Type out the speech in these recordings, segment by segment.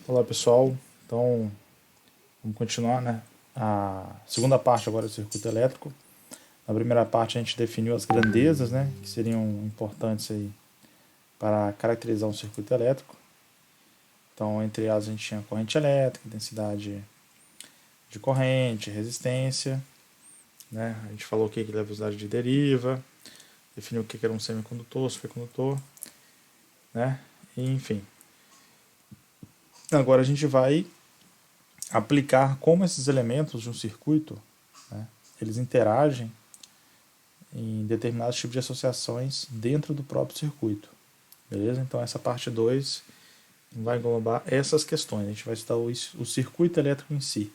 Olá pessoal, então vamos continuar, né? A segunda parte agora do circuito elétrico. Na primeira parte a gente definiu as grandezas, né, que seriam importantes aí para caracterizar um circuito elétrico. Então, entre elas a gente tinha corrente elétrica, densidade de corrente, resistência, né? A gente falou o que é velocidade de deriva, definiu o que era um semicondutor, supercondutor, né? E, enfim. Agora a gente vai aplicar como esses elementos de um circuito, né, eles interagem em determinados tipos de associações dentro do próprio circuito. Beleza? Então essa parte 2 vai englobar essas questões. A gente vai estudar o circuito elétrico em si.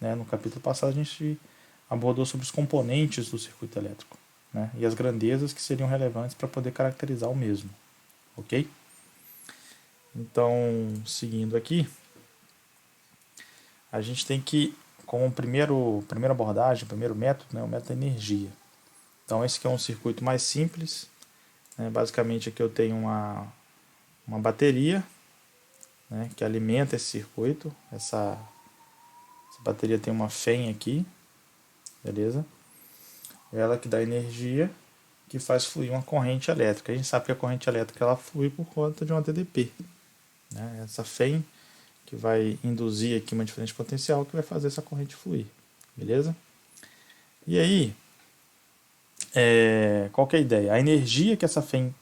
Né? No capítulo passado a gente abordou sobre os componentes do circuito elétrico, né? E as grandezas que seriam relevantes para poder caracterizar o mesmo. Ok? Então, seguindo aqui, a gente tem que, como primeira abordagem, primeiro método, né, o método da energia. Então esse aqui é um circuito mais simples, né? Basicamente aqui eu tenho uma bateria, né, que alimenta esse circuito. Essa bateria tem uma FEM aqui, beleza? Ela que dá energia, que faz fluir uma corrente elétrica. A gente sabe que a corrente elétrica ela flui por conta de uma DDP, né? Essa FEM que vai induzir aqui uma diferença de potencial que vai fazer essa corrente fluir, beleza? E aí, qual que é a ideia? A energia que essa FEM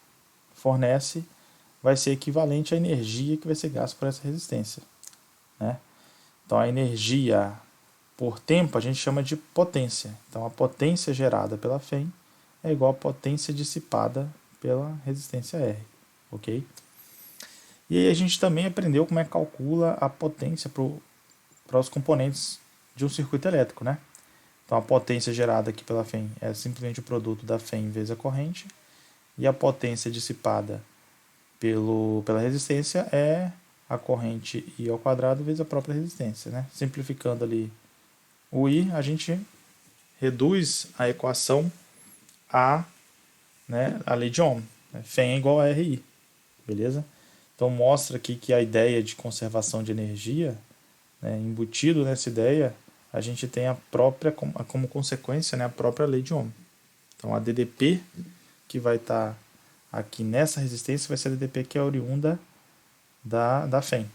fornece vai ser equivalente à energia que vai ser gasta por essa resistência, né? Então a energia por tempo a gente chama de potência. Então a potência gerada pela FEM é igual à potência dissipada pela resistência R, ok? E aí a gente também aprendeu como é que calcula a potência para os componentes de um circuito elétrico, né? Então a potência gerada aqui pela FEM é simplesmente o produto da FEM vezes a corrente, e a potência dissipada pela resistência é a corrente I ao quadrado vezes a própria resistência, né? Simplificando ali o I, a gente reduz a equação a, né, a lei de Ohm. FEM é igual a RI, beleza? Então mostra aqui que a ideia de conservação de energia, né, embutido nessa ideia, a gente tem a própria, como consequência, né, a própria lei de Ohm. Então a DDP que vai estar aqui nessa resistência vai ser a DDP que é oriunda da FEM.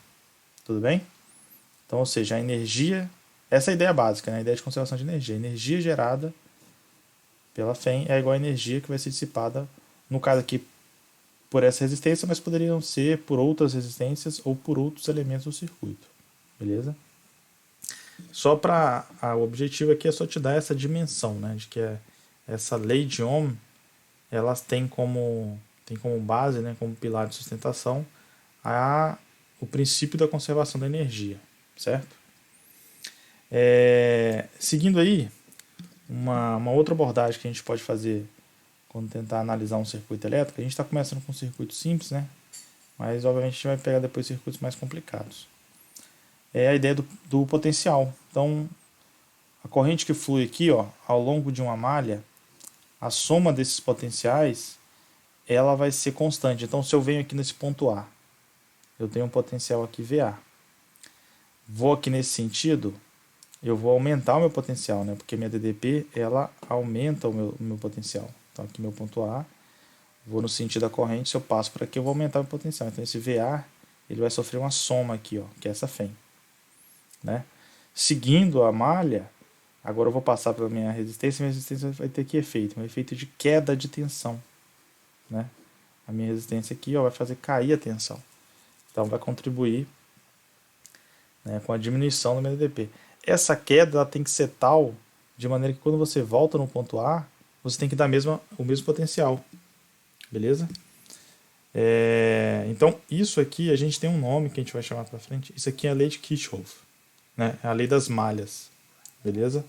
Tudo bem? Então, ou seja, a energia, essa é a ideia básica, né? A ideia de conservação de energia. A energia gerada pela FEM é igual à energia que vai ser dissipada, no caso aqui, por essa resistência, mas poderiam ser por outras resistências ou por outros elementos do circuito. Beleza? Só para o objetivo aqui é só te dar essa dimensão, né? De que essa lei de Ohm, elas tem como base, né, como pilar de sustentação, o princípio da conservação da energia, certo? Seguindo aí, uma outra abordagem que a gente pode fazer quando tentar analisar um circuito elétrico, a gente está começando com um circuito simples, né? Mas obviamente a gente vai pegar depois circuitos mais complicados. É a ideia do potencial. Então, a corrente que flui aqui, ó, ao longo de uma malha, a soma desses potenciais, ela vai ser constante. Então, se eu venho aqui nesse ponto A, eu tenho um potencial aqui VA. Vou aqui nesse sentido, eu vou aumentar o meu potencial, né? Porque minha DDP, ela aumenta o meu potencial. Então, aqui meu ponto A, vou no sentido da corrente, se eu passo por aqui, eu vou aumentar o meu potencial. Então, esse VA, ele vai sofrer uma soma aqui, ó, que é essa FEM, né? Seguindo a malha, agora eu vou passar pela minha resistência vai ter que efeito? Um efeito de queda de tensão, né? A minha resistência aqui, ó, vai fazer cair a tensão. Então vai contribuir, né, com a diminuição do meu DDP. Essa queda ela tem que ser tal de maneira que quando você volta no ponto A, você tem que dar o mesmo potencial. Beleza? Então isso aqui a gente tem um nome que a gente vai chamar para frente. Isso aqui é a lei de Kirchhoff, né? É a lei das malhas. Beleza?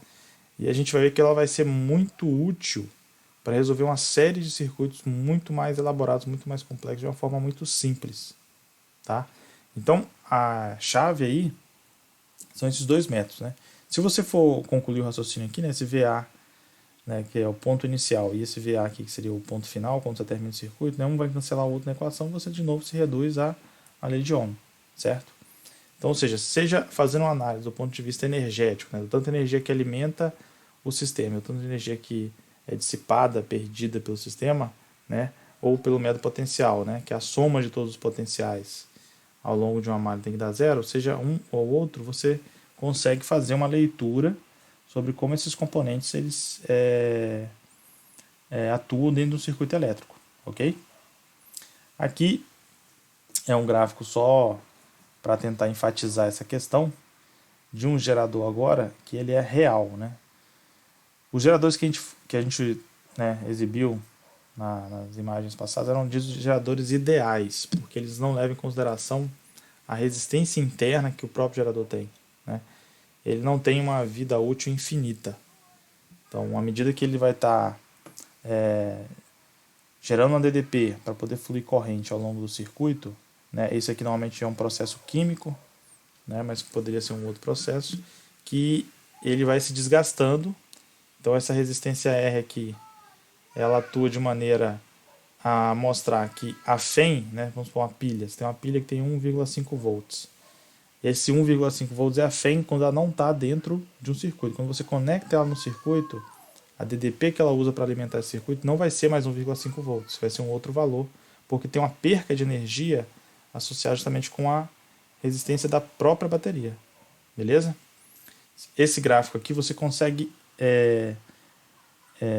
E a gente vai ver que ela vai ser muito útil para resolver uma série de circuitos muito mais elaborados, muito mais complexos, de uma forma muito simples. Tá? Então, a chave aí são esses dois métodos. Né? Se você for concluir o raciocínio aqui, né, esse VA, né, que é o ponto inicial, e esse VA aqui, que seria o ponto final, quando você termina o circuito, né, um vai cancelar o outro na equação, você de novo se reduz à lei de Ohm, certo? Então, ou seja fazendo uma análise do ponto de vista energético, né, do tanto de energia que alimenta o sistema, do tanto de energia que é dissipada, perdida pelo sistema, né, ou pelo método potencial, né, que é a soma de todos os potenciais ao longo de uma malha tem que dar zero, seja um ou outro, você consegue fazer uma leitura sobre como esses componentes eles atuam dentro do circuito elétrico, ok? Aqui é um gráfico só para tentar enfatizar essa questão de um gerador agora que ele é real, né? Os geradores que a gente né, exibiu nas imagens passadas eram ditos geradores ideais, porque eles não levam em consideração a resistência interna que o próprio gerador tem, né? Ele não tem uma vida útil infinita. Então, à medida que ele vai estar gerando uma DDP para poder fluir corrente ao longo do circuito, né, isso aqui normalmente é um processo químico, né, mas poderia ser um outro processo, que ele vai se desgastando. Então essa resistência R aqui, ela atua de maneira a mostrar que a FEM, né, vamos supor uma pilha, você tem uma pilha que tem 1,5 volts. Esse 1,5 volts é a FEM quando ela não está dentro de um circuito. Quando você conecta ela no circuito, a DDP que ela usa para alimentar esse circuito não vai ser mais 1,5 volts, vai ser um outro valor, porque tem uma perca de energia associada justamente com a resistência da própria bateria. Beleza? Esse gráfico aqui você consegue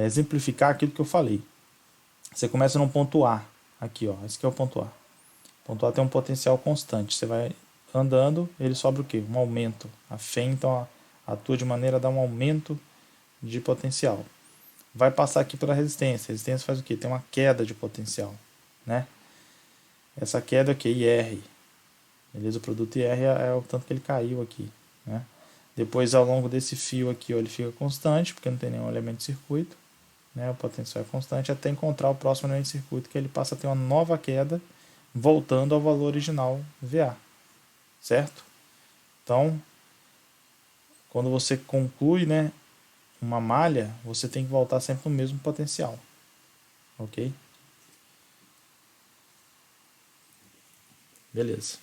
exemplificar aquilo que eu falei. Você começa no ponto A, aqui ó, esse aqui é o ponto A. O ponto A tem um potencial constante, você vai andando, ele sobe o quê? Um aumento. A FEM então atua de maneira a dar um aumento de potencial. Vai passar aqui pela resistência. A resistência faz o quê? Tem uma queda de potencial, né? Essa queda aqui, IR. Beleza? O produto IR é o tanto que ele caiu aqui, né? Depois, ao longo desse fio aqui, ó, ele fica constante, porque não tem nenhum elemento de circuito, né? O potencial é constante até encontrar o próximo elemento de circuito, que ele passa a ter uma nova queda, voltando ao valor original VA, certo? Então, quando você conclui, né, uma malha, você tem que voltar sempre no mesmo potencial, ok? Beleza.